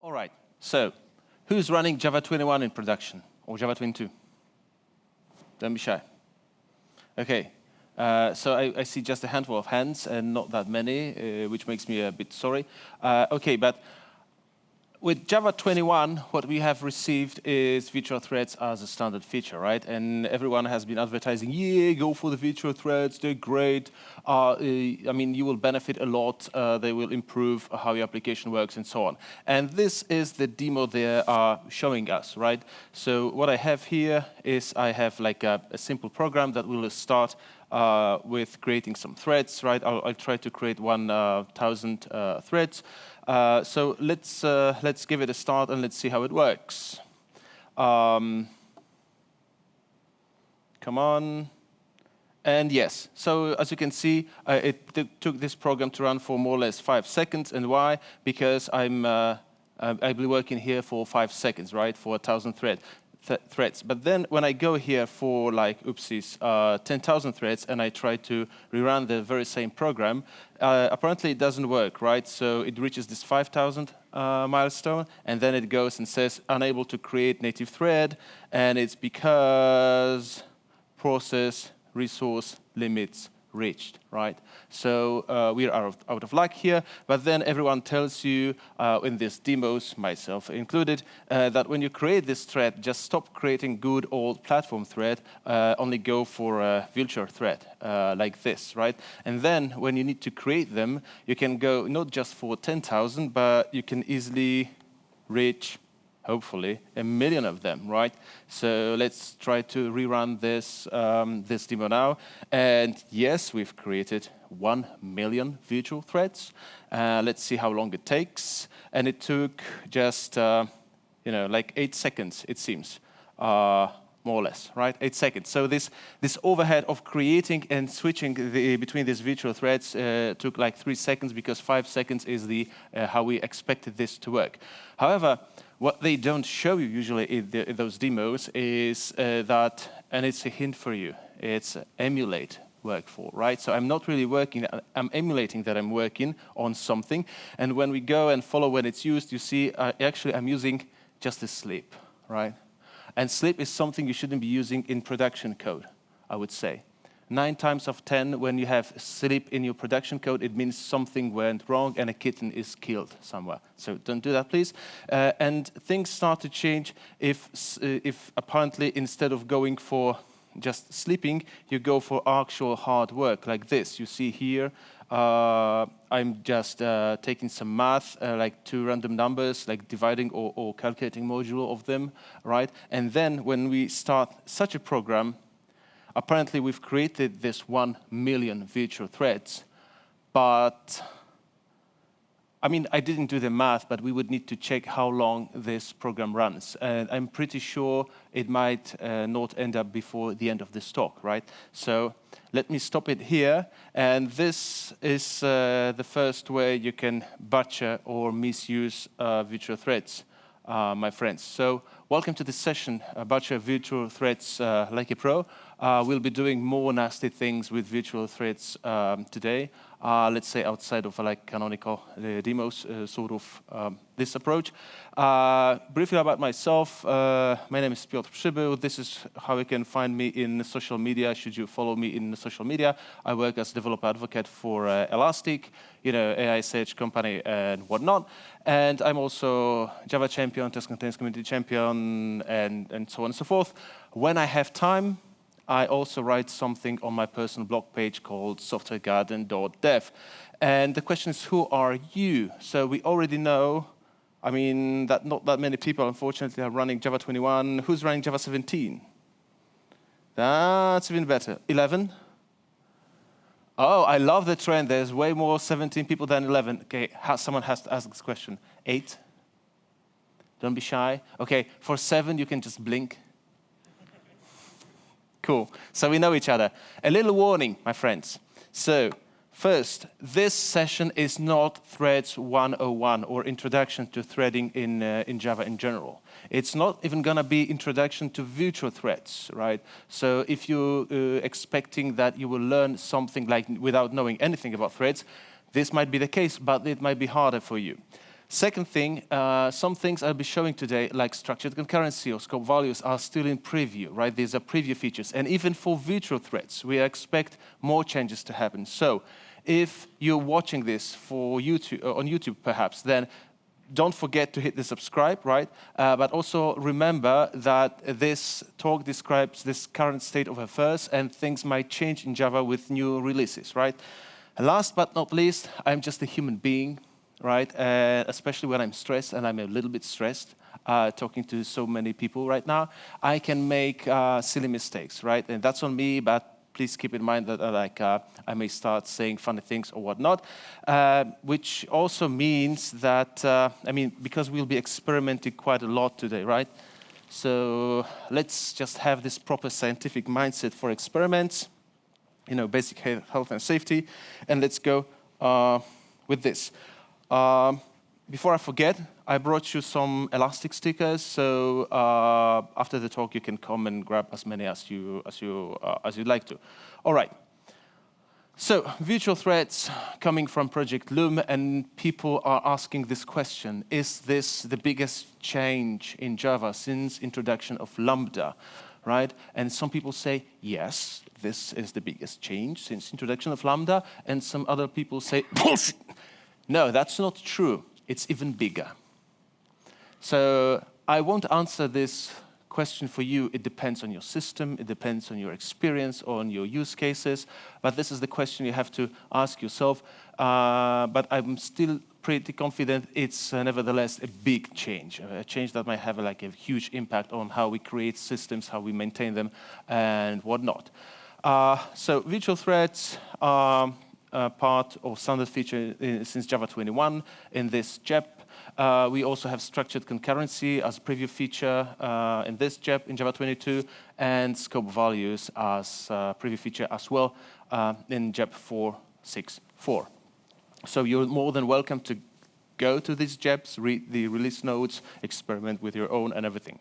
All right, so who's running Java 21 in production, or Java 22? Don't be shy. Okay, so I see just a handful of hands and not that many, which makes me a bit sorry. Okay, but with Java 21, what we have received is virtual threads as a standard feature, right? And everyone has been advertising, yeah, go for the virtual threads, they're great. I mean, you will benefit a lot. They will improve how your application works and so on. And this is the demo they are showing us, right? So what I have here is I have like a simple program that will start with creating some threads, right? I'll try to create 1,000 threads. So let's give it a start and let's see how it works. Come on. And yes, so as you can see, it took this program to run for more or less 5 seconds. And why? Because I'll be working here for 5 seconds, right, for 1,000 threads. But then when I go here for like, oopsies, 10,000 threads and I try to rerun the very same program, apparently it doesn't work, right? So it reaches this 5,000 milestone and then it goes and says unable to create native thread, and it's because process resource limits reached, right? So we are out of luck here, but then everyone tells you in these demos, myself included, that when you create this thread, just stop creating good old platform thread, only go for a virtual thread like this, right? And then when you need to create them, you can go not just for 10,000, but you can easily reach hopefully 1 million of them, right? So let's try to rerun this, this demo now. And yes, we've created 1 million virtual threads. Let's see how long it takes. And it took just, like 8 seconds, it seems, more or less, right? 8 seconds. So this overhead of creating and switching between these virtual threads took like 3 seconds, because 5 seconds is how we expected this to work. However, what they don't show you usually in those demos is that, and it's a hint for you, it's emulate work for, right? So I'm not really working, I'm emulating that I'm working on something. And when we go and follow when it's used, you see, actually I'm using just a sleep, right? And sleep is something you shouldn't be using in production code, I would say. 9 times of 10, when you have sleep in your production code, it means something went wrong and a kitten is killed somewhere. So don't do that, please. And things start to change if apparently instead of going for just sleeping, you go for actual hard work like this. You see here, I'm just taking some math, like 2 random numbers, like dividing or calculating modulo of them, right? And then when we start such a program, apparently, we've created this 1 million virtual threads, but I mean, I didn't do the math, but we would need to check how long this program runs. And I'm pretty sure it might not end up before the end of this talk, right? So let me stop it here. And this is the first way you can butcher or misuse virtual threads, my friends. So welcome to this session, Butcher Virtual Threads like a pro. We'll be doing more nasty things with virtual threads today. Let's say outside of like canonical demos, sort of this approach. Briefly about myself, my name is Piotr Przybył. This is how you can find me in social media, should you follow me in social media. I work as developer advocate for Elastic, AI search company and whatnot. And I'm also Java champion, test containers community champion, and so on and so forth. When I have time, I also write something on my personal blog page called softwaregarden.dev. And the question is, who are you? So we already know, I mean, that not that many people, unfortunately, are running Java 21. Who's running Java 17? That's even better. 11? Oh, I love the trend. There's way more 17 people than 11. Okay, someone has to ask this question. 8? Don't be shy. Okay, for 7, you can just blink. Cool. So we know each other. A little warning, my friends. So first, this session is not Threads 101 or introduction to threading in Java in general. It's not even going to be introduction to virtual threads, right? So if you're expecting that you will learn something like without knowing anything about threads, this might be the case, but it might be harder for you. Second thing, some things I'll be showing today, like structured concurrency or scope values, are still in preview, right? These are preview features. And even for virtual threads, we expect more changes to happen. So if you're watching this for YouTube, on YouTube perhaps, then don't forget to hit the subscribe, right? But also remember that this talk describes this current state of affairs, and things might change in Java with new releases, right? And last but not least, I'm just a human being, right? Especially when I'm stressed, and I'm a little bit stressed, talking to so many people right now, I can make silly mistakes, right? And that's on me, but please keep in mind that I may start saying funny things or whatnot, which also means that, because we'll be experimenting quite a lot today, right? So let's just have this proper scientific mindset for experiments, basic health and safety, and let's go with this. Before I forget, I brought you some elastic stickers, so after the talk you can come and grab as many as you'd like to. All right. So virtual threads coming from Project Loom, and people are asking this question: is this the biggest change in Java since introduction of Lambda, right? And some people say yes, this is the biggest change since introduction of Lambda, and some other people say bullshit. No, that's not true. It's even bigger. So I won't answer this question for you. It depends on your system, it depends on your experience, on your use cases, but this is the question you have to ask yourself. But I'm still pretty confident it's nevertheless a big change, a change that might have a huge impact on how we create systems, how we maintain them, and whatnot. So virtual threads are part or standard feature since Java 21 in this JEP. We also have structured concurrency as a preview feature in this JEP in Java 22, and scope values as a preview feature as well in JEP 4.6.4. So you're more than welcome to go to these JEPs, read the release notes, experiment with your own and everything.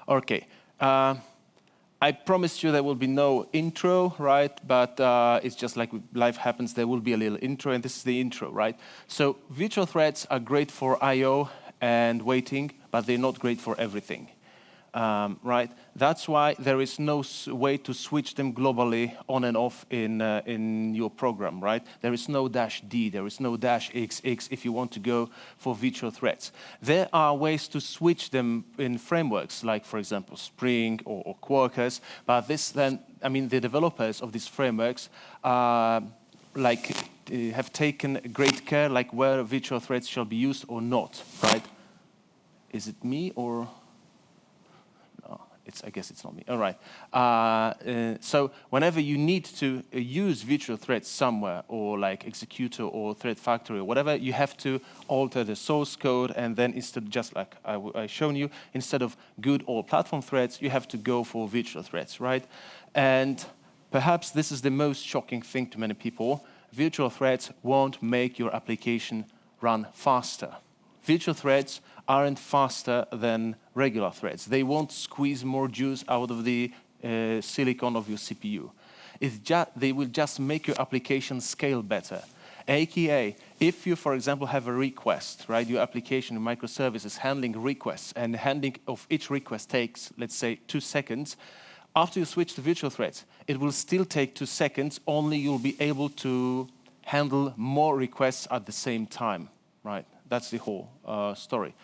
Okay. I promised you there will be no intro, right? But it's just like life happens, there will be a little intro, and this is the intro, right? So virtual threads are great for I/O and waiting, but they're not great for everything, right? That's why there is no way to switch them globally on and off in your program, right? There is no -d, there is no -xx if you want to go for virtual threads. There are ways to switch them in frameworks, like, for example, Spring or Quarkus, but this then, the developers of these frameworks have taken great care, where virtual threads shall be used or not, right? Is it me or... I guess it's not me. All right. So whenever you need to use virtual threads somewhere, or like executor or thread factory or whatever, you have to alter the source code, and then instead, just like I shown you, instead of good old platform threads, you have to go for virtual threads, right? And perhaps this is the most shocking thing to many people. Virtual threads won't make your application run faster. Virtual threads aren't faster than regular threads. They won't squeeze more juice out of the silicon of your CPU. They will just make your application scale better. AKA, if you, for example, have a request, right? Your application, microservices, handling requests, and handling of each request takes, let's say, 2 seconds. After you switch to virtual threads, it will still take 2 seconds, only you'll be able to handle more requests at the same time, right? That's the whole story.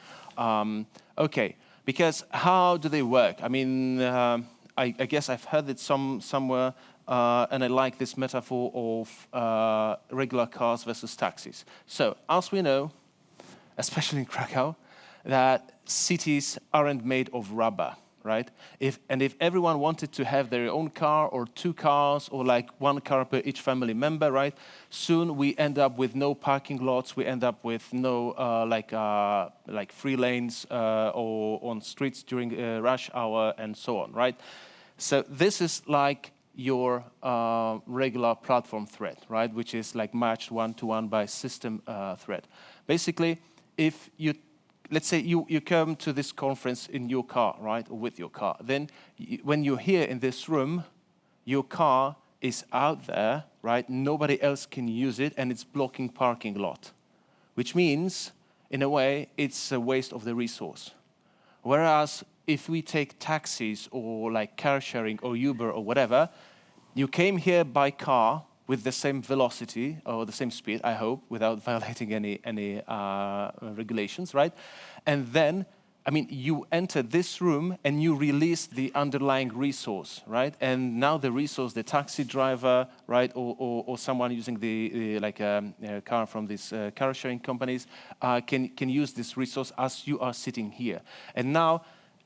Okay, because how do they work? I guess I've heard it somewhere, and I like this metaphor of regular cars versus taxis. So, as we know, especially in Krakow, that cities aren't made of rubber, right? If everyone wanted to have their own car or 2 cars or like 1 car per each family member, right? Soon we end up with no parking lots. We end up with no free lanes or on streets during rush hour and so on, right? So this is like your regular platform thread, right? Which is like matched 1-to-1 by system thread. Basically, if you let's say you come to this conference in your car, right, or with your car. Then when you're here in this room, your car is out there, right? Nobody else can use it, and it's blocking parking lot, which means in a way, it's a waste of the resource. Whereas if we take taxis or like car sharing or Uber or whatever, you came here by car with the same velocity or the same speed, I hope, without violating any regulations, right? And then, I mean, you enter this room and you release the underlying resource, right? And now the resource, the taxi driver, right, or someone using the car from these car sharing companies can use this resource as you are sitting here. And now,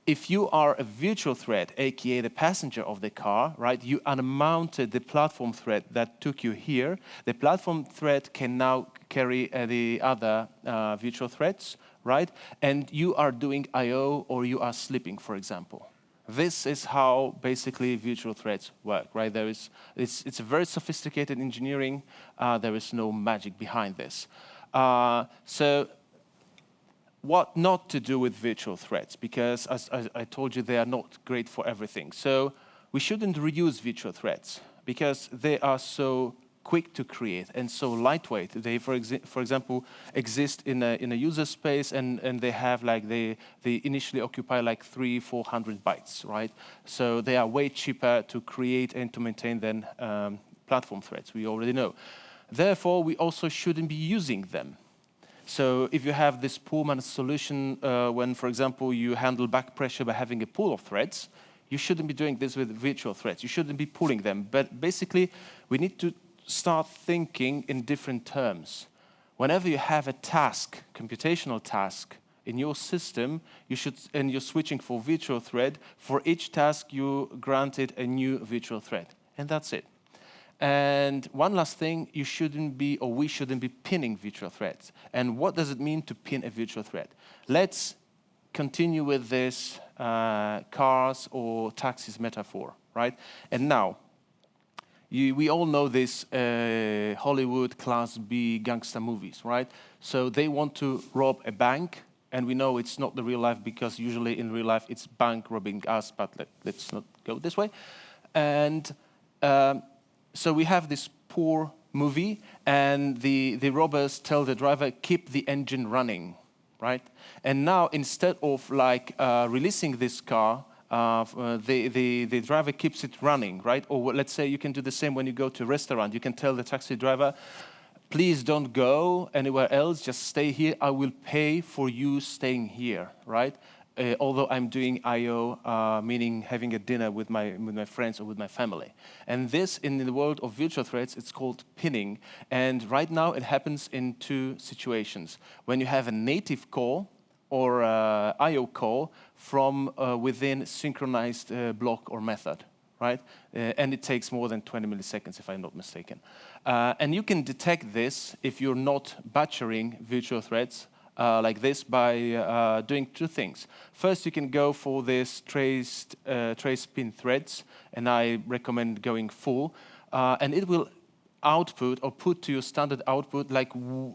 if you are a virtual thread, aka the passenger of the car, right, you unmounted the platform thread that took you here. The platform thread can now carry the other virtual threads, right? And you are doing I/O or you are sleeping, for example. This is how basically virtual threads work, right? It's a very sophisticated engineering. There is no magic behind this. So what not to do with virtual threads, because as I told you, they are not great for everything. So we shouldn't reuse virtual threads because they are so quick to create and so lightweight. They, for example, exist in a user space and they have like they initially occupy like 300-400 bytes, right? So they are way cheaper to create and to maintain than platform threads. We already know. Therefore, we also shouldn't be using them. So if you have this pool managed solution, when, for example, you handle back pressure by having a pool of threads, you shouldn't be doing this with virtual threads. You shouldn't be pooling them. But basically, we need to start thinking in different terms. Whenever you have a task, computational task, in your system, and you're switching for virtual thread, for each task you granted a new virtual thread. And that's it. And one last thing, you shouldn't be, or we shouldn't be pinning virtual threads. And what does it mean to pin a virtual thread? Let's continue with this cars or taxis metaphor, right? And now, we all know this Hollywood Class B gangster movies, right? So they want to rob a bank, and we know it's not the real life because usually in real life it's bank robbing us, but let's not go this way. And so we have this poor movie, and the robbers tell the driver, keep the engine running, right? And now, instead of like releasing this car, the driver keeps it running, right? Or let's say you can do the same when you go to a restaurant. You can tell the taxi driver, please don't go anywhere else, just stay here. I will pay for you staying here, right? Although I'm doing I/O, meaning having a dinner with my friends or with my family. And this, in the world of virtual threads, it's called pinning. And right now, it happens in two situations. When you have a native call or I/O call from within synchronized block or method, right? And it takes more than 20 milliseconds, if I'm not mistaken. And you can detect this if you're not butchering virtual threads like this by doing two things. First, you can go for this trace pin threads, and I recommend going full. And it will output or put to your standard output like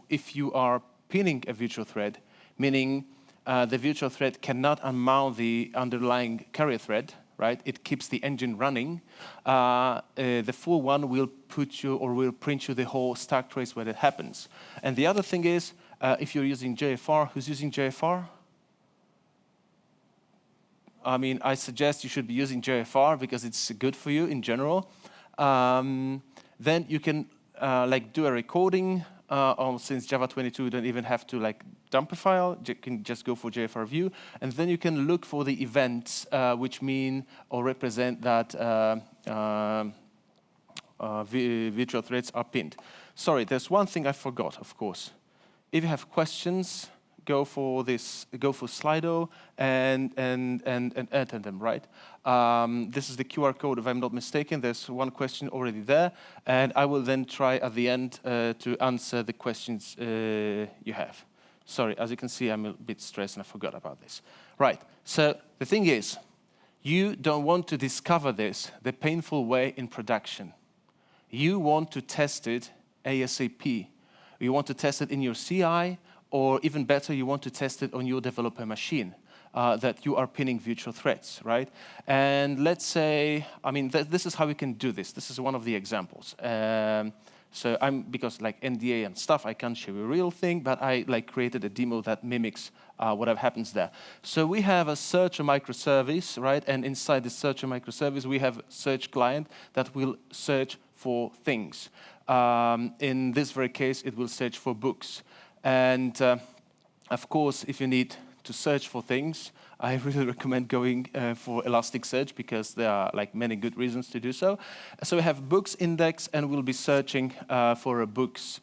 if you are pinning a virtual thread, meaning the virtual thread cannot unmount the underlying carrier thread, right? It keeps the engine running. The full one will put you or will print you the whole stack trace where it happens. And the other thing is, if you're using JFR, who's using JFR? I mean, I suggest you should be using JFR because it's good for you in general. Then you can like do a recording. Since Java 22, you don't even have to like dump a file. You can just go for JFR view, and then you can look for the events which mean or represent that virtual threads are pinned. Sorry, there's one thing I forgot, of course. If you have questions, go for Slido and enter them, right? This is the QR code, if I'm not mistaken. There's one question already there, and I will then try at the end to answer the questions you have. Sorry, as you can see, I'm a bit stressed and I forgot about this. Right, so the thing is, you don't want to discover this the painful way in production. You want to test it ASAP. You want to test it in your CI, or even better, you want to test it on your developer machine, that you are pinning virtual threads, right? And let's say, I mean, this is how we can do this. This is one of the examples. So because like NDA and stuff, I can't show you a real thing, but I like created a demo that mimics whatever happens there. So we have a searcher microservice, right? And inside the searcher microservice, we have a search client that will search for things. In this very case, it will search for books. And of course, if you need to search for things, I really recommend going for Elasticsearch because there are like many good reasons to do so. So we have books index, and we'll be searching for books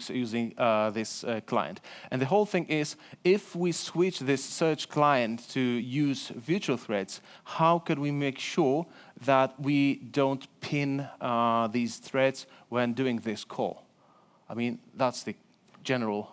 using this client. And the whole thing is, if we switch this search client to use virtual threads, how can we make sure that we don't pin these threads when doing this call? I mean, that's the general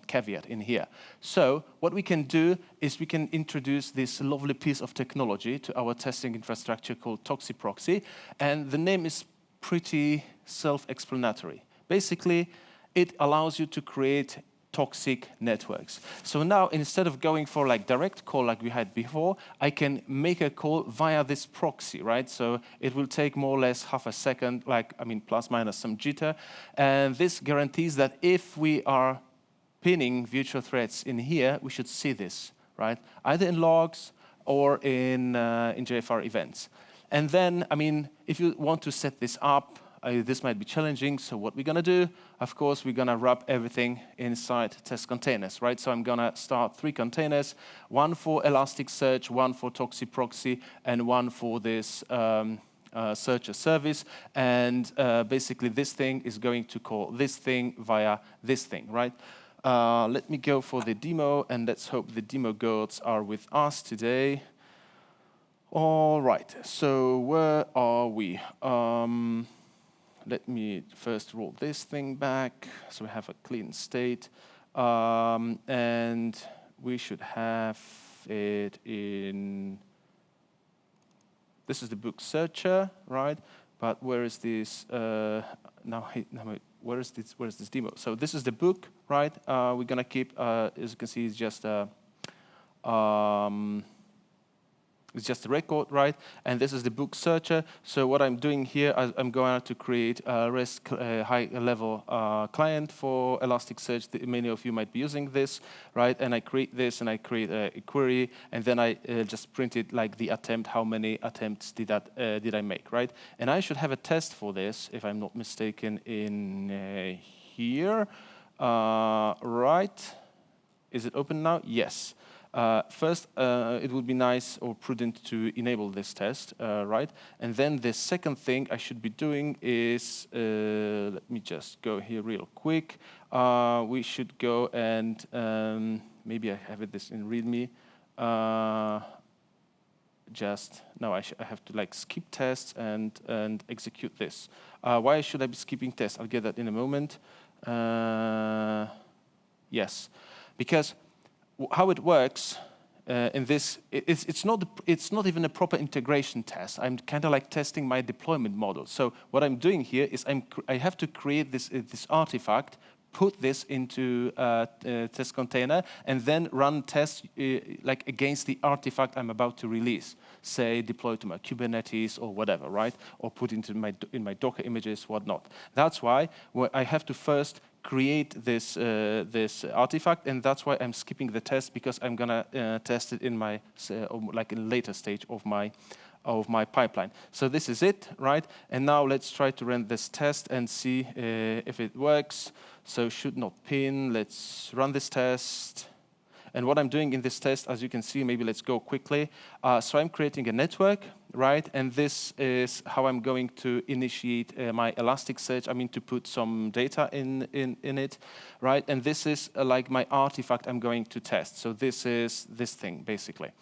caveat in here. So what we can do is we can introduce this lovely piece of technology to our testing infrastructure called ToxiProxy, and the name is pretty self-explanatory. Basically, it allows you to create toxic networks. So now, instead of going for like direct call like we had before, I can make a call via this proxy, right? So it will take more or less half a second, like, I mean, plus minus some jitter. And this guarantees that if we are pinning virtual threads in here, we should see this, right? Either in logs or in JFR events. And then, I mean, if you want to set this up, this might be challenging, so what we're gonna do, of course, we're gonna wrap everything inside test containers, right? So I'm gonna start 3 containers, 1 for Elasticsearch, 1 for ToxiProxy, and 1 for this searcher service. And basically this thing is going to call this thing via this thing, right? Let me go for the demo, and let's hope the demo gods are with us today. All right, so where are we? Let me first roll this thing back so we have a clean state. And we should have it in, this is the book searcher, right? But where is this, where is this demo? So this is the book, right? We're gonna keep, as you can see, it's just a record, right? And this is the book searcher. So what I'm doing here, I'm going to create a REST high-level client for Elasticsearch. Many of you might be using this, right? And I create this, and I create a query, and then I just print it like the attempt. How many attempts did I make, right? And I should have a test for this, if I'm not mistaken, in here, right? Is it open now? Yes. First, it would be nice or prudent to enable this test, right? And then the second thing I should be doing is, let me just go here real quick. We should go and, maybe I have this in README. I have to like skip tests and execute this. Why should I be skipping tests? I'll get that in a moment. Yes, because how it works in this, it's not even a proper integration test. I'm kind of like testing my deployment model. So what I'm doing here is I have to create this artifact, put this into a test container, and then run tests like against the artifact I'm about to release. Say deploy to my Kubernetes or whatever, right? Or put into in my Docker images, whatnot. That's why I have to first create this artifact, and that's why I'm skipping the test, because I'm gonna test it in my like in a later stage of my pipeline. So this is it, right? And now let's try to run this test and see if it works. So should not pin. Let's run this test. And what I'm doing in this test, as you can see, maybe let's go quickly. So I'm creating a network, right? And this is how I'm going to initiate my Elasticsearch. I mean, to put some data in it, right? And this is like my artifact I'm going to test. So this is this thing, basically.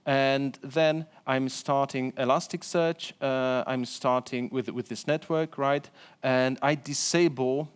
And then I'm starting Elasticsearch. I'm starting with this network, right? And I disable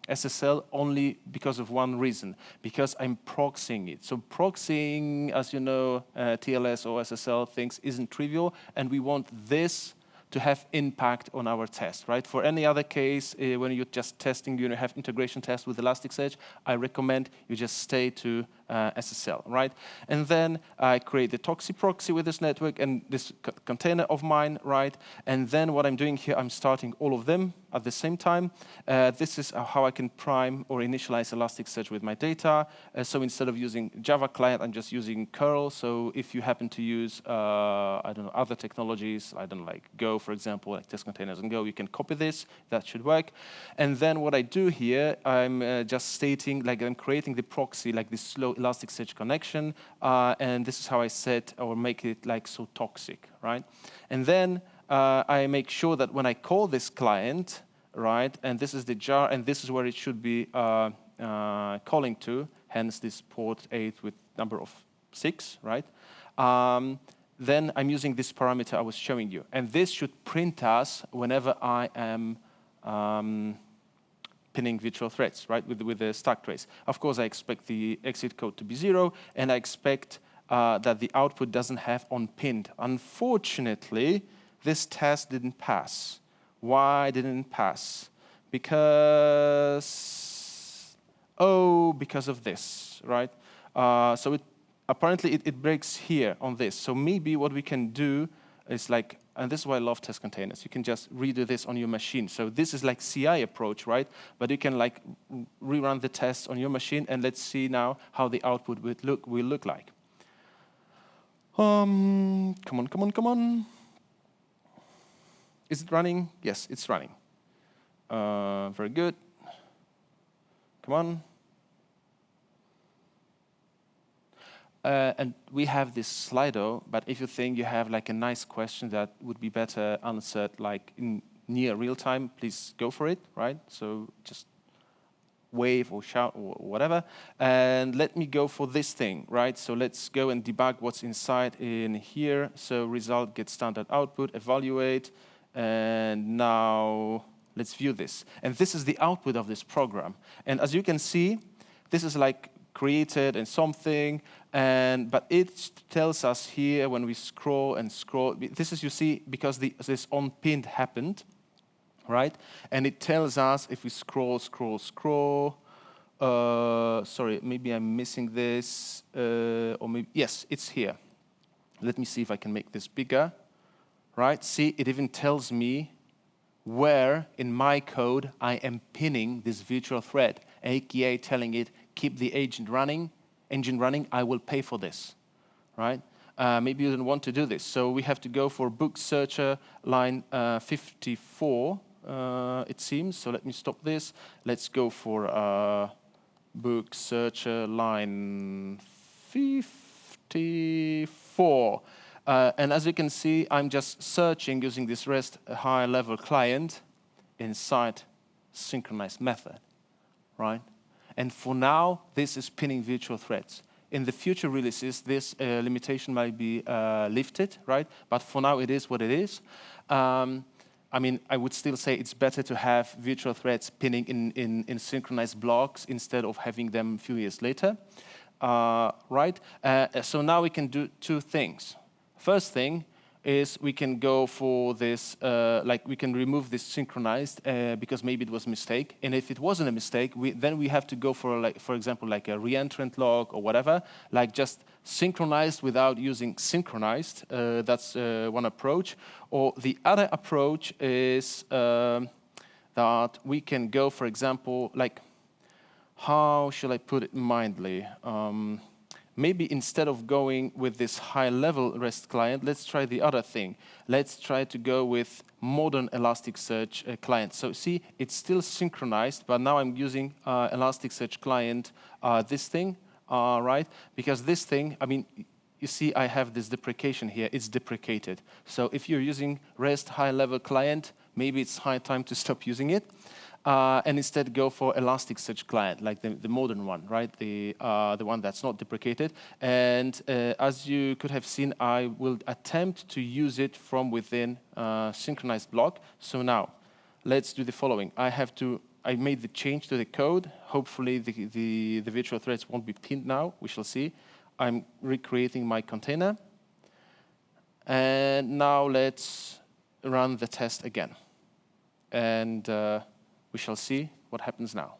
SSL only because of one reason, because I'm proxying it. So proxying, as you know, TLS or SSL things isn't trivial, and we want this to have impact on our test, right? For any other case, when you're just testing, you have integration tests with Elasticsearch, I recommend you just stay to SSL, right? And then I create the Toxi proxy with this network and this container of mine, right? And then what I'm doing here, I'm starting all of them at the same time. This is how I can prime or initialize Elasticsearch with my data. So instead of using Java client, I'm just using curl. So if you happen to use, I don't know, other technologies, I don't know, like Go, for example, like test containers and Go, you can copy this. That should work. And then what I do here, I'm just stating, like I'm creating the proxy, like this slow Elasticsearch connection. And this is how I set or make it like so toxic, right? And then I make sure that when I call this client, right, and this is the jar, and this is where it should be calling to, hence this port 8 with number of 6, right? Then I'm using this parameter I was showing you. And this should print us whenever I am pinning virtual threads, right, with the stack trace. Of course, I expect the exit code to be 0, and I expect that the output doesn't have onPinned. Unfortunately, this test didn't pass. Why didn't it pass? Because of this, right? So apparently it breaks here on this. So maybe what we can do is like, and this is why I love test containers. You can just redo this on your machine. So this is like CI approach, right? But you can like rerun the tests on your machine, and let's see now how the output will look like. Come on. Is it running? Yes, it's running. Very good. Come on. And we have this Slido, but if you think you have like a nice question that would be better answered like in near real time, please go for it, right? So just wave or shout or whatever. And let me go for this thing, right? So let's go and debug what's inside in here. So result get standard output, evaluate, and now let's view this. And this is the output of this program. And as you can see, this is like created and something, but it tells us here when we scroll and scroll, this is, you see, because this onPinned happened, right? And it tells us if we scroll, sorry, maybe I'm missing this, or maybe, yes, it's here. Let me see if I can make this bigger, right? See, it even tells me where in my code I am pinning this virtual thread, aka telling it, keep the engine running, I will pay for this, right? Maybe you don't want to do this. So we have to go for book searcher line 54, it seems. So let me stop this. Let's go for book searcher line 54. And as you can see, I'm just searching using this REST high-level client inside synchronized method, right? And for now, this is pinning virtual threads. In the future releases, this limitation might be lifted, right? But for now, it is what it is. I mean, I would still say it's better to have virtual threads pinning in synchronized blocks instead of having them a few years later, right? So now we can do two things. First thing is we can go for this, like we can remove this synchronized because maybe it was a mistake. And if it wasn't a mistake, then we have to go for, like, for example, like a reentrant log or whatever, like just synchronized without using synchronized. That's one approach. Or the other approach is that we can go, for example, like, how shall I put it mildly? Maybe instead of going with this high-level REST client, let's try the other thing. Let's try to go with modern Elasticsearch client. So see, it's still synchronized, but now I'm using Elasticsearch client, this thing, right? Because this thing, I mean, you see I have this deprecation here. It's deprecated. So if you're using REST high-level client, maybe it's high time to stop using it. And instead go for Elasticsearch client, like the modern one, right? The one that's not deprecated. And as you could have seen, I will attempt to use it from within synchronized block. So now, let's do the following. I made the change to the code. Hopefully the virtual threads won't be pinned now. We shall see. I'm recreating my container. And now let's run the test again. And we shall see what happens now.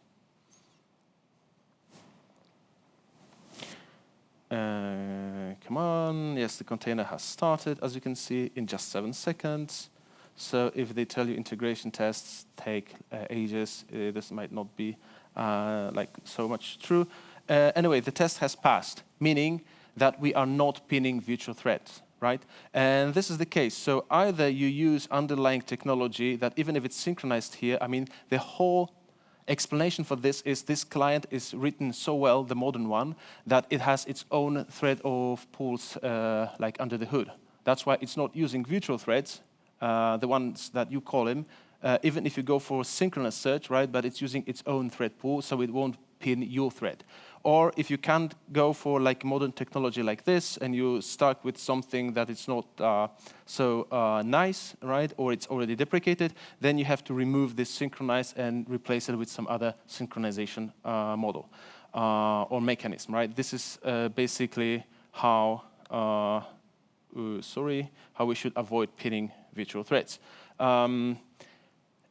Come on. Yes, the container has started, as you can see, in just 7 seconds. So if they tell you integration tests take ages, this might not be like so much true. Anyway, the test has passed, meaning that we are not pinning virtual threads, right? And this is the case. So either you use underlying technology that even if it's synchronized here, I mean, the whole explanation for this is this client is written so well, the modern one, that it has its own thread of pools like under the hood. That's why it's not using virtual threads, the ones that you call them, even if you go for synchronous search, right? But it's using its own thread pool, so it won't pin your thread. Or if you can't go for like modern technology like this, and you stuck with something that is not so nice, right? Or it's already deprecated, then you have to remove this synchronize and replace it with some other synchronization model or mechanism, right? This is basically how how we should avoid pinning virtual threads.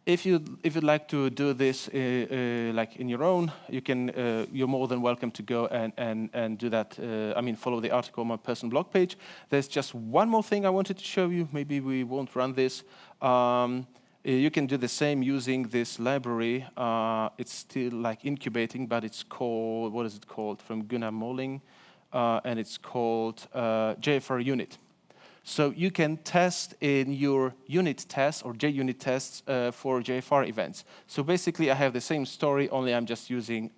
If you'd like to do this like in your own, you can. You're more than welcome to go and do that. I mean, follow the article on my personal blog page. There's just one more thing I wanted to show you. Maybe we won't run this. You can do the same using this library. It's still like incubating, but it's called, what is it called? From Gunnar Molling, and it's called JFR Unit. So you can test in your unit tests or JUnit tests for JFR events. So basically, I have the same story, only I'm just using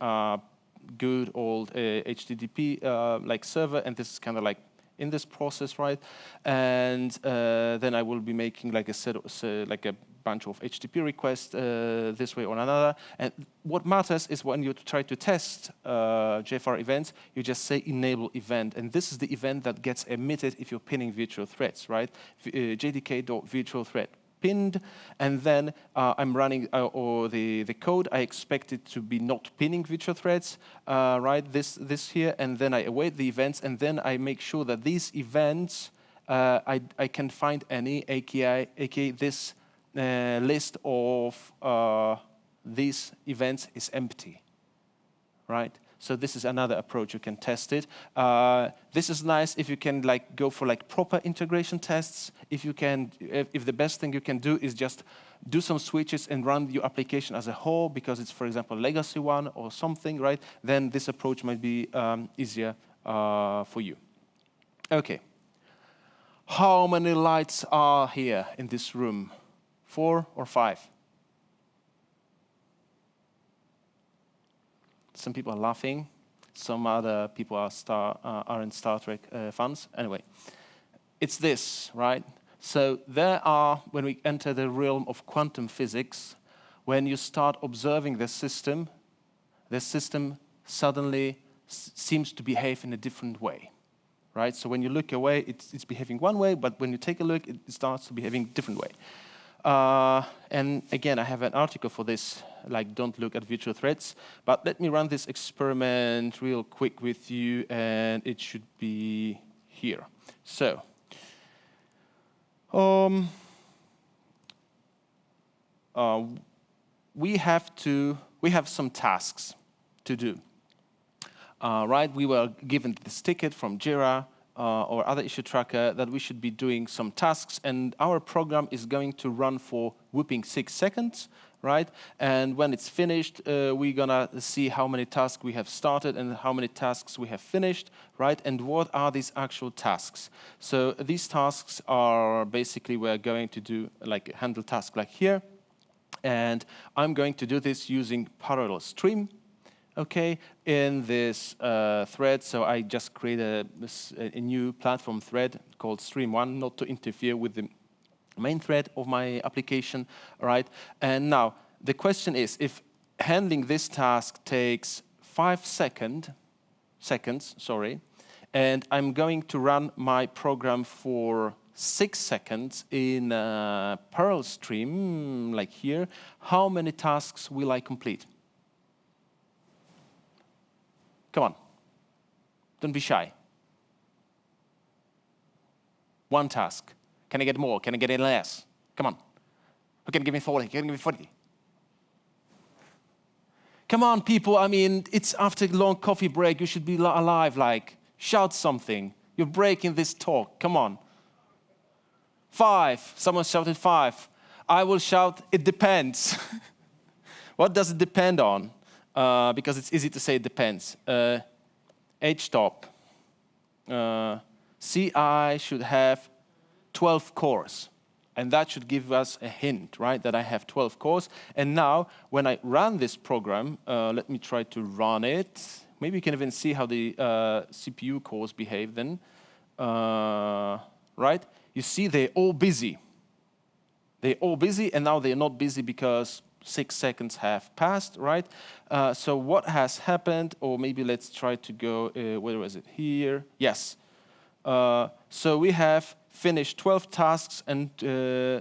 good old HTTP like server, and this is kind of like in this process, right? And then I will be making like a set of, like a bunch of HTTP requests this way or another. And what matters is when you try to test JFR events, you just say enable event. And this is the event that gets emitted if you're pinning virtual threads, right? jdk.virtualThread pinned, and then I'm running or the code. I expect it to be not pinning virtual threads, right? This here, and then I await the events, and then I make sure that these events I can find any, aka this list of these events is empty, right? So this is another approach. You can test it. This is nice if you can like go for like proper integration tests. If you can, if the best thing you can do is just do some switches and run your application as a whole because it's, for example, a legacy one or something, right? Then this approach might be easier for you. Okay. How many lights are here in this room? 4 or 5? Some people are laughing. Some other people are in Star Trek fans. Anyway, it's this, right? So there are, when we enter the realm of quantum physics, when you start observing the system suddenly seems to behave in a different way, right? So when you look away, it's behaving one way, but when you take a look, it starts to behave in a different way. And again, I have an article for this, like don't look at virtual threads, but let me run this experiment real quick with you, and it should be here. So, we have some tasks to do, right? We were given this ticket from Jira, or other issue tracker that we should be doing some tasks, and our program is going to run for whooping 6 seconds, right? And when it's finished, we're gonna see how many tasks we have started and how many tasks we have finished, right? And what are these actual tasks? So these tasks are basically we're going to do like a handle task like here, and I'm going to do this using parallel stream. Okay, in this thread, so I just create a new platform thread called stream1, not to interfere with the main thread of my application, all right? And now, the question is, if handling this task takes 5 seconds, and I'm going to run my program for 6 seconds in a parallel stream, like here, how many tasks will I complete? Come on, don't be shy. 1 task. Can I get more? Can I get any less? Come on. Who can give me 40? Can you give me 40? Come on, people. I mean, it's after a long coffee break. You should be alive. Like, Shout something. You're breaking this talk. Come on. 5. Someone shouted 5. I will shout, it depends. What does it depend on? Because it's easy to say it depends. H-top. CI should have 12 cores. And that should give us a hint, right, that I have 12 cores. And now, when I run this program, let me try to run it. Maybe you can even see how the CPU cores behave then. Right? You see they're all busy. They're all busy, and now they're not busy because 6 seconds have passed, right? So what has happened, or maybe let's try to go, where was it? Here. Yes. So we have finished 12 tasks and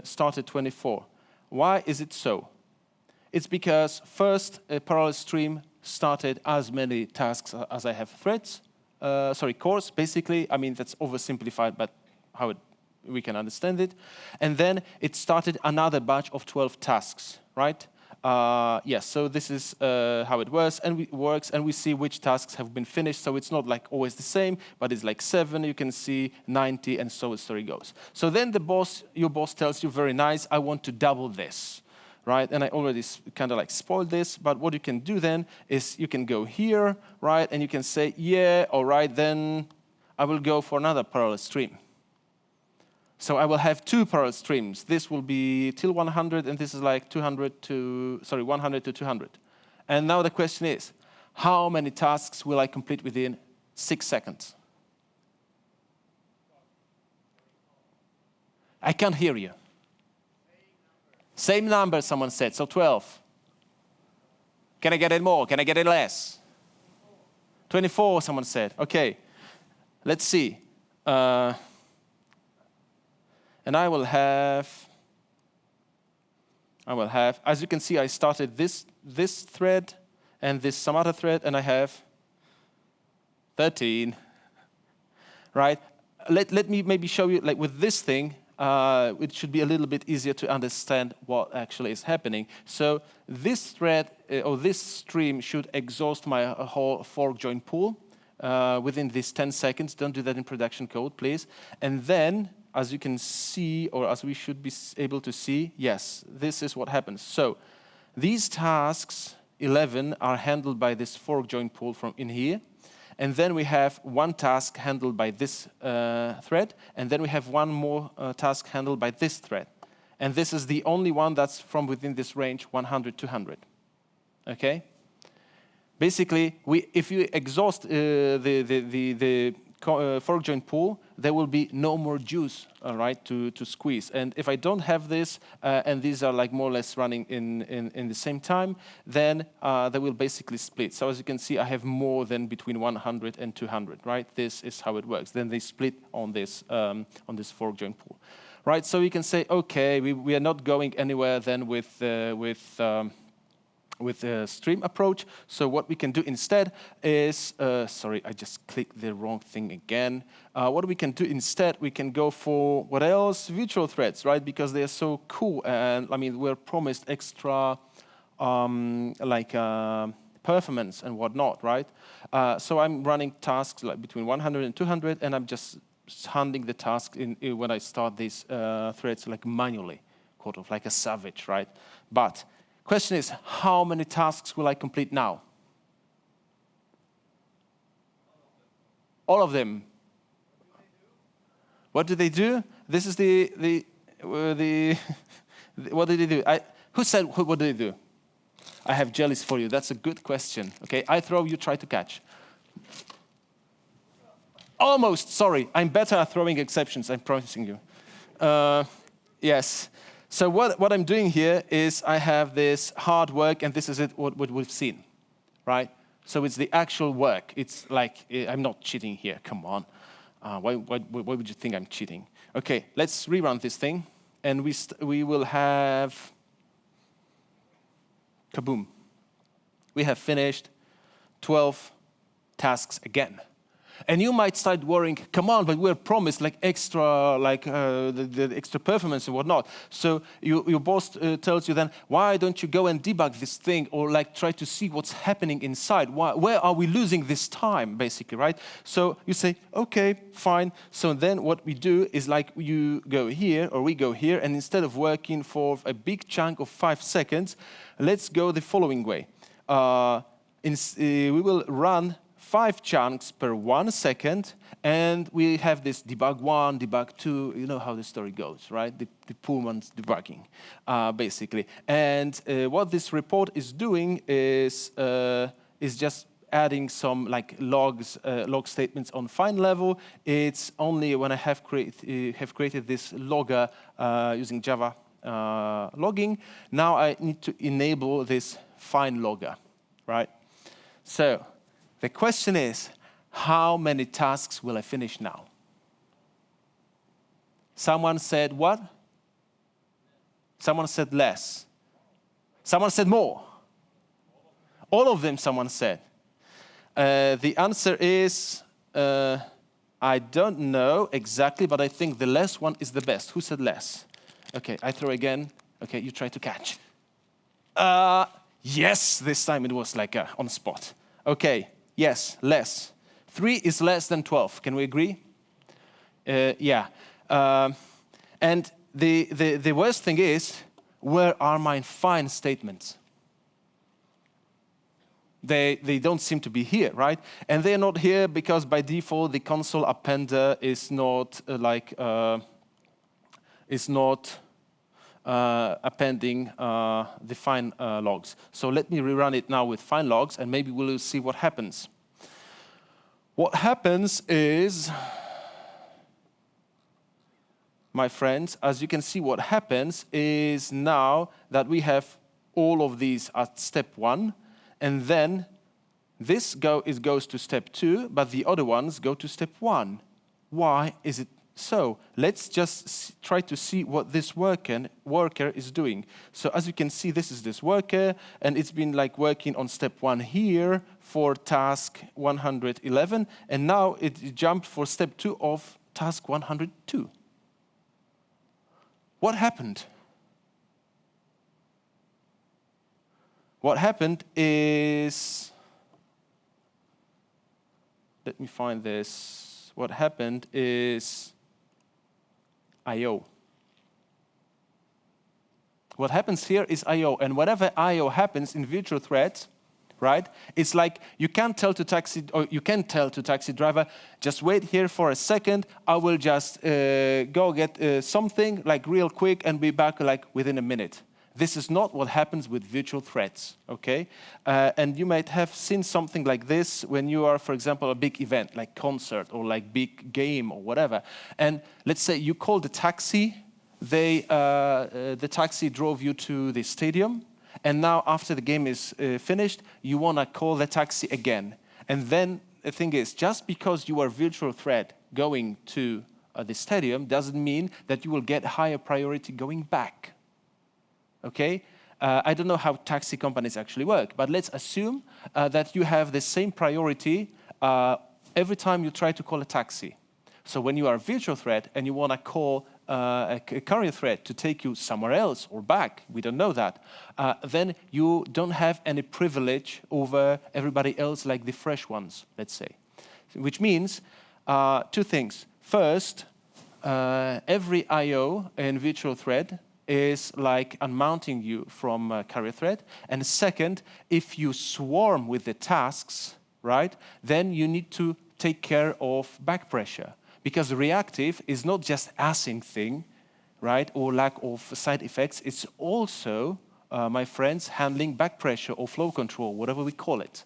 started 24. Why is it so? It's because first a parallel stream started as many tasks as I have threads, cores, basically. I mean, that's oversimplified, but how we can understand it. And then it started another batch of 12 tasks, right? Yes, so this is how it works, and we see which tasks have been finished. So it's not like always the same, but it's like 7, you can see 90, and so the story goes. So then your boss tells you, very nice, I want to double this, right? And I already kind of like spoiled this, but what you can do then is you can go here, right? And you can say, yeah, all right, then I will go for another parallel stream. So I will have 2 parallel streams. This will be till 100, and this is like 100 to 200. And now the question is, how many tasks will I complete within 6 seconds? I can't hear you. Same number, someone said, so 12. Can I get it more? Can I get it less? 24, someone said. Okay, let's see. And I will have, as you can see, I started this thread and this some other thread, and I have 13, right? Let me maybe show you, like with this thing, it should be a little bit easier to understand what actually is happening. So this thread, or this stream should exhaust my whole fork join pool within these 10 seconds. Don't do that in production code, please. And then, as you can see, or as we should be able to see, yes, this is what happens. So these tasks, 11, are handled by this fork join pool from in here. And then we have 1 task handled by this thread. And then we have 1 more task handled by this thread. And this is the only one that's from within this range, 100, 200. Okay? Basically, if you exhaust the fork join pool, there will be no more juice, all right, to squeeze. And if I don't have this, and these are like more or less running in the same time, then they will basically split. So as you can see, I have more than between 100 and 200, right? This is how it works. Then they split on this fork join pool, right? So we can say, okay, we are not going anywhere then with a stream approach. So what we can do instead is, sorry, I just clicked the wrong thing again. What we can do instead, we can go for, what else? Virtual threads, right? Because they're so cool. And I mean, we're promised extra performance and whatnot, right? So I'm running tasks like between 100 and 200, and I'm just handling the task when I start these threads like manually, sort of like a savage, right? But question is, how many tasks will I complete now? All of them. What do they do? This is the what did they do? Who said what did they do? I have jellies for you. That's a good question. Okay, I throw, you try to catch. Almost. Sorry, I'm better at throwing exceptions. I'm promising you. Yes. So what I'm doing here is I have this hard work, and this is what we've seen, right? So it's the actual work. It's like, I'm not cheating here, come on. Why would you think I'm cheating? Okay, let's rerun this thing, and we will have, kaboom. We have finished 12 tasks again. And you might start worrying, come on, but we're promised like extra, like the extra performance and whatnot. So your boss tells you then, why don't you go and debug this thing or like try to see what's happening inside? Where are we losing this time, basically, right? So you say, okay, fine. So then what we do is like you go here or we go here, and instead of working for a big chunk of 5 seconds, let's go the following way. We will run 5 chunks per 1 second, and we have this debug 1, debug 2, you know how the story goes, right? The Pullman's debugging, basically. And what this report is doing is just adding some like log statements on fine level. It's only when I have created this logger using Java logging, now I need to enable this fine logger, right? So the question is, how many tasks will I finish now? Someone said what? Someone said less. Someone said more. All of them, someone said. The answer is, I don't know exactly, but I think the less one is the best. Who said less? Okay, I throw again. Okay, you try to catch. Yes, this time it was like on the spot. Okay, yes, less. 3 is less than 12. Can we agree? Yeah. And the worst thing is, where are my fine statements? They don't seem to be here, right? And they're not here because by default the console appender is not appending the fine logs. So let me rerun it now with fine logs, and maybe we'll see what happens. What happens is, my friends, as you can see, what happens is now that we have all of these at step 1, and then this goes to step 2, but the other ones go to step 1. Why is it so? Let's just try to see what this worker is doing. So as you can see, this is this worker, and it's been like working on step 1 here for task 111, and now it jumped for step 2 of task 102. What happened? What happened is, let me find this. What happened is I/O. What happens here is I/O, and whatever I/O happens in virtual threads, right? It's like you can tell to taxi driver, just wait here for a second. I will just go get something like real quick and be back like within a minute. This is not what happens with virtual threads, okay? And you might have seen something like this when you are, for example, a big event, like concert or like big game or whatever. And let's say you call the taxi, the taxi drove you to the stadium, and now after the game is finished, you wanna call the taxi again. And then the thing is, just because you are virtual thread going to the stadium doesn't mean that you will get higher priority going back. Okay, I don't know how taxi companies actually work, but let's assume that you have the same priority every time you try to call a taxi. So when you are a virtual thread and you want to call a carrier thread to take you somewhere else or back, we don't know that, then you don't have any privilege over everybody else like the fresh ones, let's say. Which means 2 things. First, every I/O in virtual thread is like unmounting you from a carrier thread. And second, if you swarm with the tasks, right, then you need to take care of back pressure. Because reactive is not just async thing, right, or lack of side effects. It's also, my friends, handling back pressure or flow control, whatever we call it,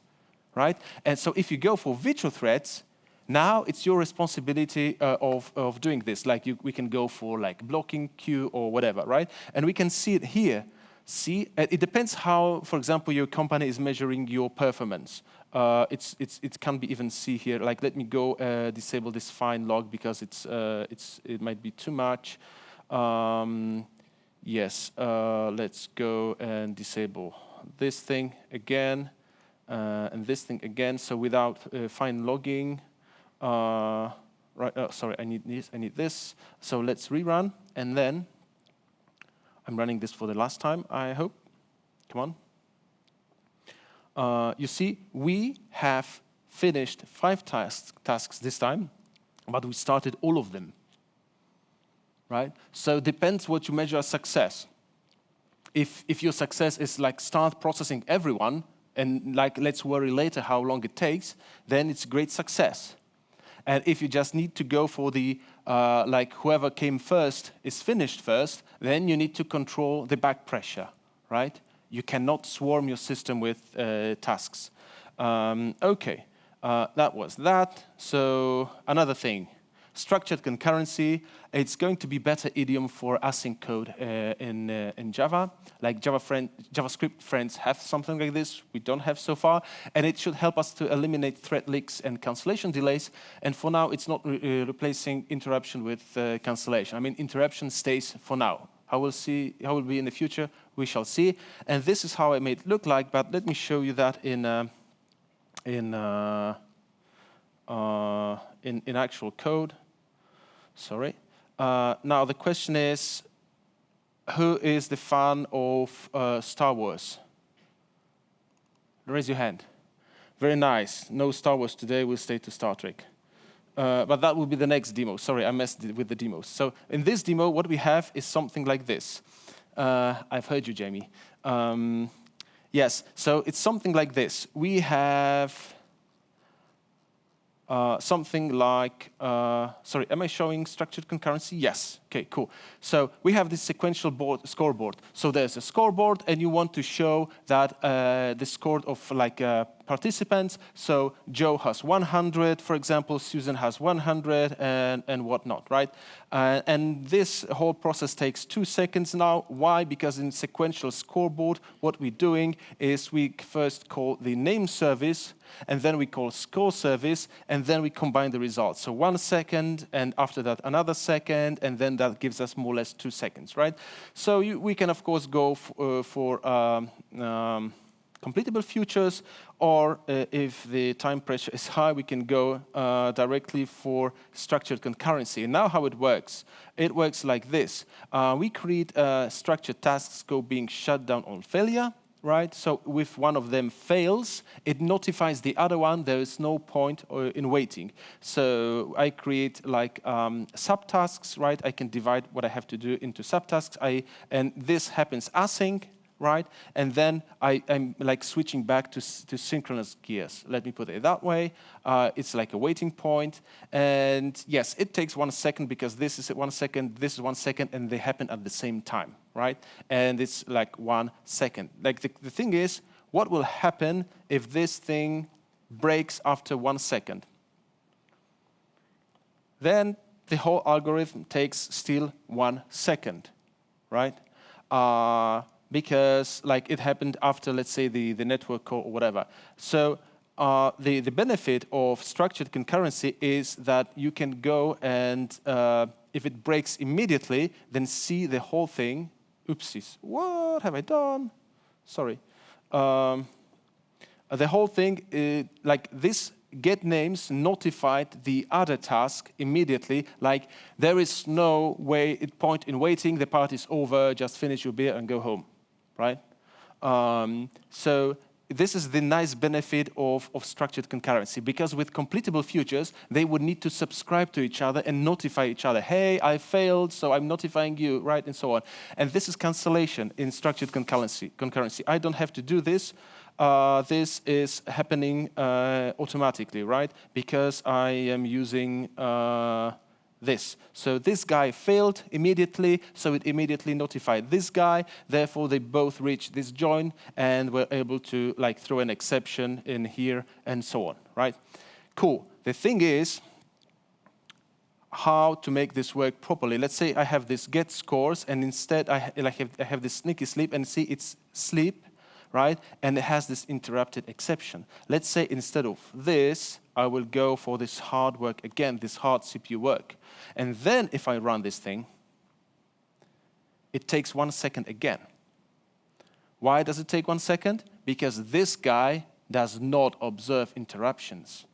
right? And so if you go for virtual threads, now it's your responsibility of doing this. Like we can go for like blocking queue or whatever, right? And we can see it here. See, it depends how, for example, your company is measuring your performance. It can be even see here. Like let me go disable this fine log because it might be too much. Yes, let's go and disable this thing again and this thing again. So without fine logging. Right, oh, sorry, I need this. So let's rerun, and then I'm running this for the last time, I hope. Come on. You see, we have finished 5 tasks this time, but we started all of them, right? So it depends what you measure as success. If your success is like start processing everyone, and like let's worry later how long it takes, then it's great success. And if you just need to go for the, like whoever came first is finished first, then you need to control the back pressure, right? You cannot swarm your system with tasks. Okay, that was that. So another thing, structured concurrency. It's going to be better idiom for async code in Java. Like JavaScript friends have something like this. We don't have so far. And it should help us to eliminate thread leaks and cancellation delays. And for now, it's not replacing interruption with cancellation. I mean, interruption stays for now. How we'll see, how it will be in the future, we shall see. And this is how I made it look like. But let me show you that in actual code. Sorry. Now the question is, who is the fan of Star Wars? Raise your hand. Very nice. No Star Wars today. We'll stay to Star Trek. But that will be the next demo. Sorry, I messed with the demos. So in this demo, what we have is something like this. I've heard you, Jamie. Yes, so it's something like this. We have something like, sorry, am I showing structured concurrency? Yes. Okay, cool. So we have this sequential scoreboard. So there's a scoreboard, and you want to show that the score of like participants. So Joe has 100, for example, Susan has 100, and whatnot, right? And this whole process takes 2 seconds now. Why? Because in sequential scoreboard, what we're doing is we first call the name service, and then we call score service, and then we combine the results. So 1 second, and after that another second, and then that gives us more or less 2 seconds, right? So we can, of course, go for completable futures, or if the time pressure is high, we can go directly for structured concurrency. And now how it works like this. We create structured task scope being shut down on failure, right? So if one of them fails, it notifies the other one. There is no point in waiting. So I create like subtasks, right? I can divide what I have to do into subtasks. And this happens async, right? And then I'm like switching back to synchronous gears. Let me put it that way. It's like a waiting point. And yes, it takes 1 second because this is 1 second, this is 1 second, and they happen at the same time, right? And it's like 1 second. Like the thing is, what will happen if this thing breaks after 1 second? Then the whole algorithm takes still 1 second, right? Because like it happened after, let's say, the network call or whatever. So the benefit of structured concurrency is that you can go and if it breaks immediately, then see the whole thing. Oopsies, what have I done? Sorry. The whole thing, like this get names notified the other task immediately, like there is no point in waiting, the party's over, just finish your beer and go home. Right? So this is the nice benefit of structured concurrency, because with completable futures, they would need to subscribe to each other and notify each other. Hey, I failed, so I'm notifying you, right? And so on. And this is cancellation in structured concurrency. I don't have to do this. This is happening automatically, right? Because I am using this. So this guy failed immediately, so it immediately notified this guy. Therefore, they both reached this join and were able to like throw an exception in here and so on, right? Cool. The thing is, how to make this work properly. Let's say I have this get scores, and instead I have this sneaky sleep, and see it's sleep, right? And it has this interrupted exception. Let's say instead of this, I will go for this hard work again, this hard CPU work. And then if I run this thing, it takes 1 second again. Why does it take 1 second? Because this guy does not observe interruptions,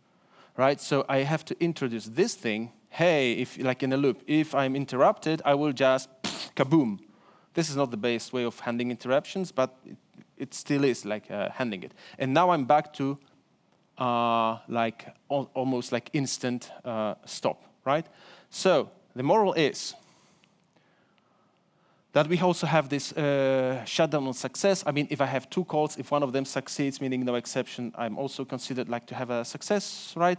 right? So I have to introduce this thing. Hey, if like in a loop, if I'm interrupted, I will just kaboom. This is not the best way of handling interruptions, but it still is like handling it. And now I'm back to like almost like instant stop, right? So the moral is that we also have this shutdown on success. I mean, if I have 2 calls, if one of them succeeds, meaning no exception, I'm also considered like to have a success, right?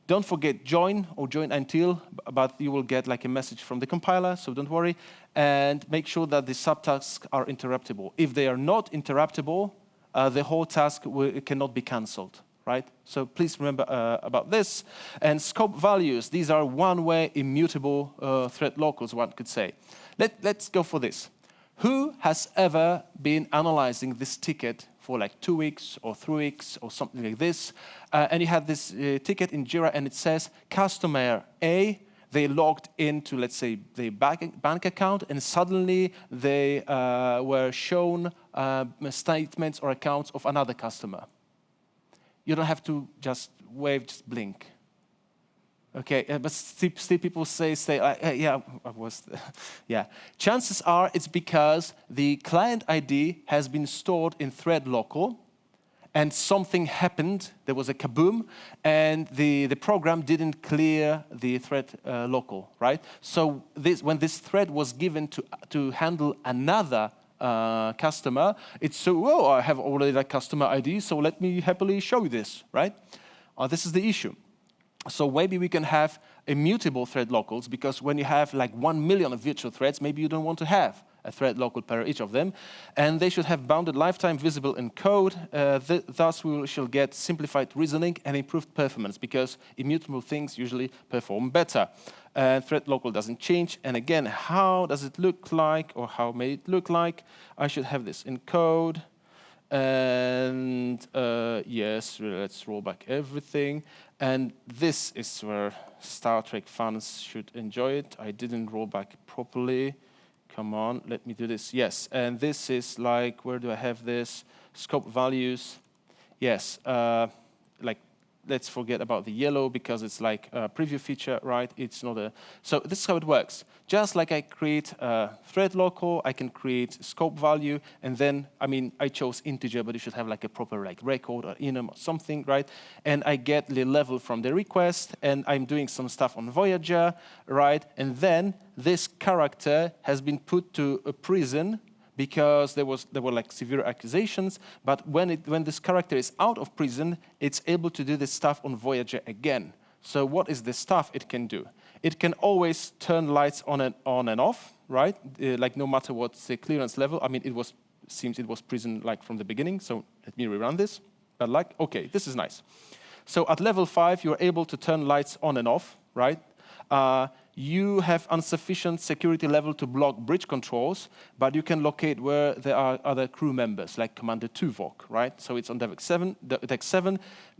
Don't forget join or join until, but you will get like a message from the compiler, so don't worry. And make sure that the subtasks are interruptible. If they are not interruptible, the whole task cannot be canceled, right? So please remember about this. And scope values, these are one-way immutable thread locals, one could say. Let's go for this. Who has ever been analyzing this ticket for like 2 weeks or 3 weeks or something like this? And you have this ticket in Jira and it says customer A, they logged into, let's say, the bank account and suddenly they were shown statements or accounts of another customer. You don't have to just wave, just blink. Okay, but still people say yeah, I was, yeah. Chances are it's because the client ID has been stored in thread local and something happened, there was a kaboom, and the program didn't clear the thread local, right? So when this thread was given to handle another customer, it's so, oh, I have already that customer ID, so let me happily show you this, right? This is the issue. So maybe we can have immutable thread locals, because when you have like 1 million of virtual threads, maybe you don't want to have a thread local per each of them. And they should have bounded lifetime visible in code. Thus, we shall get simplified reasoning and improved performance, because immutable things usually perform better. Thread local doesn't change. And again, how does it look like, or how may it look like? I should have this in code. And yes, let's roll back everything. And this is where Star Trek fans should enjoy it. I didn't roll back properly. Come on, let me do this. Yes, and this is like, where do I have this? Scope values. Yes, like, let's forget about the yellow because it's like a preview feature, right? It's not a... So this is how it works. Just like I create a thread local, I can create scope value, and then, I mean, I chose integer, but you should have like a proper like record or enum or something, right? And I get the level from the request, and I'm doing some stuff on Voyager, right? And then this character has been put to a prison because there were like severe accusations, but when this character is out of prison, it's able to do this stuff on Voyager again. So what is the stuff it can do? It can always turn lights on and off, right? Like no matter what's the clearance level. I mean, seems it was prison like from the beginning, so let me rerun this. But like, okay, this is nice. So at level 5, you're able to turn lights on and off, right? You have insufficient security level to block bridge controls, but you can locate where there are other crew members, like Commander Tuvok, right? So it's on deck 7.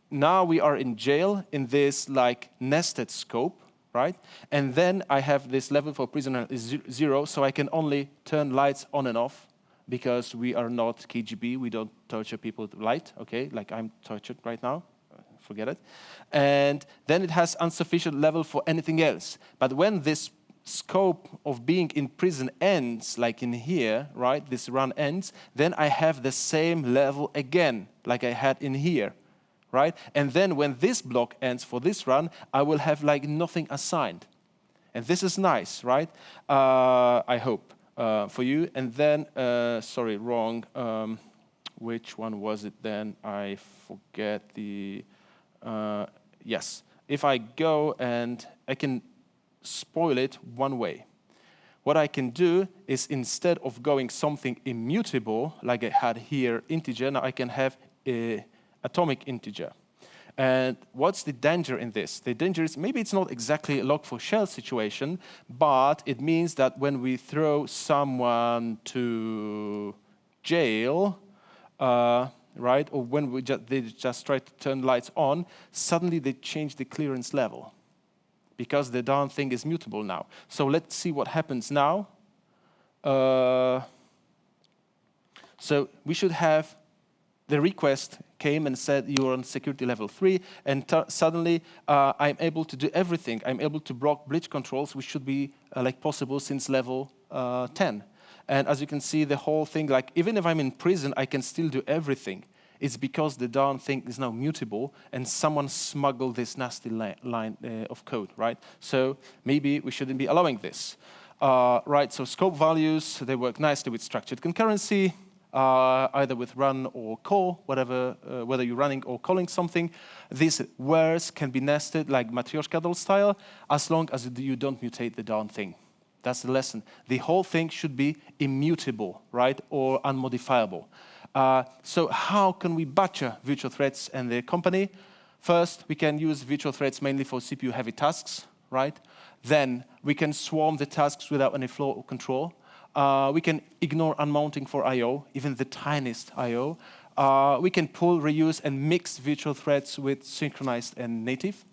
Now we are in jail in this like nested scope, right? And then I have this level for prisoner is 0, so I can only turn lights on and off because we are not KGB. We don't torture people with light, okay? Like I'm tortured right now. Forget it. And then it has insufficient level for anything else. But when this scope of being in prison ends, like in here, right, this run ends, then I have the same level again, like I had in here, right? And then when this block ends for this run, I will have like nothing assigned. And this is nice, right? I hope for you. And then, sorry, wrong. Which one was it then? I forget the... yes, if I go and I can spoil it one way. What I can do is instead of going something immutable, like I had here, integer, now I can have a atomic integer. And what's the danger in this? The danger is maybe it's not exactly a log4shell situation, but it means that when we throw someone to jail, right? Or when they just try to turn lights on, suddenly they change the clearance level because the darn thing is mutable now. So let's see what happens now. So we should have the request came and said you're on security level 3, and suddenly I'm able to do everything. I'm able to block bridge controls, which should be like possible since level 10. And as you can see, the whole thing, like even if I'm in prison, I can still do everything. It's because the darn thing is now mutable and someone smuggled this nasty line of code, right? So maybe we shouldn't be allowing this. Right, so scope values, they work nicely with structured concurrency, either with run or call, whatever, whether you're running or calling something. These wheres can be nested like Matryoshka doll style, as long as you don't mutate the darn thing. That's the lesson. The whole thing should be immutable, right, or unmodifiable. So how can we butcher virtual threads and their company? First, we can use virtual threads mainly for CPU-heavy tasks, right? Then we can swarm the tasks without any flow or control. We can ignore unmounting for I/O, even the tiniest I/O. We can pull, reuse, and mix virtual threads with synchronized and native.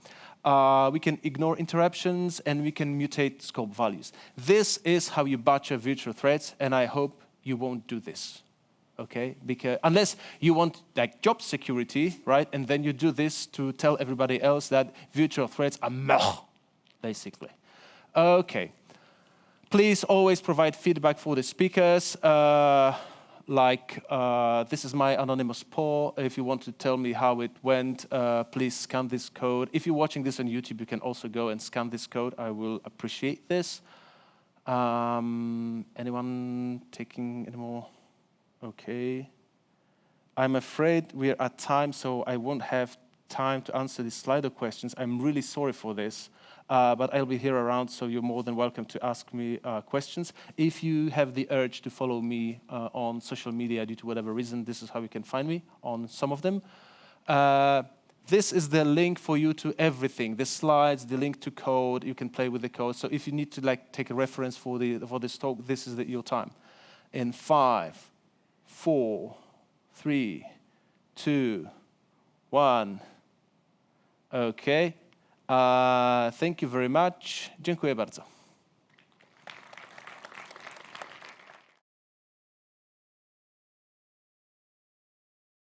We can ignore interruptions, and we can mutate scope values. This is how you butcher virtual threads, and I hope you won't do this. Okay, because unless you want like job security, right? And then you do this to tell everybody else that virtual threads are meh, basically. Okay. Please always provide feedback for the speakers. This is my anonymous poll. If you want to tell me how it went, please scan this code. If you're watching this on YouTube, you can also go and scan this code. I will appreciate this. Anyone taking any more? Okay. I'm afraid we're at time, so I won't have time to answer the Slido questions. I'm really sorry for this, but I'll be here around, so you're more than welcome to ask me questions. If you have the urge to follow me on social media due to whatever reason, this is how you can find me on some of them. This is the link for you to everything, the slides, the link to code. You can play with the code. So if you need to like take a reference for this talk, this is your time. In 5, 4, 3, 2, 1. Okay. Thank you very much. Dziękuję bardzo.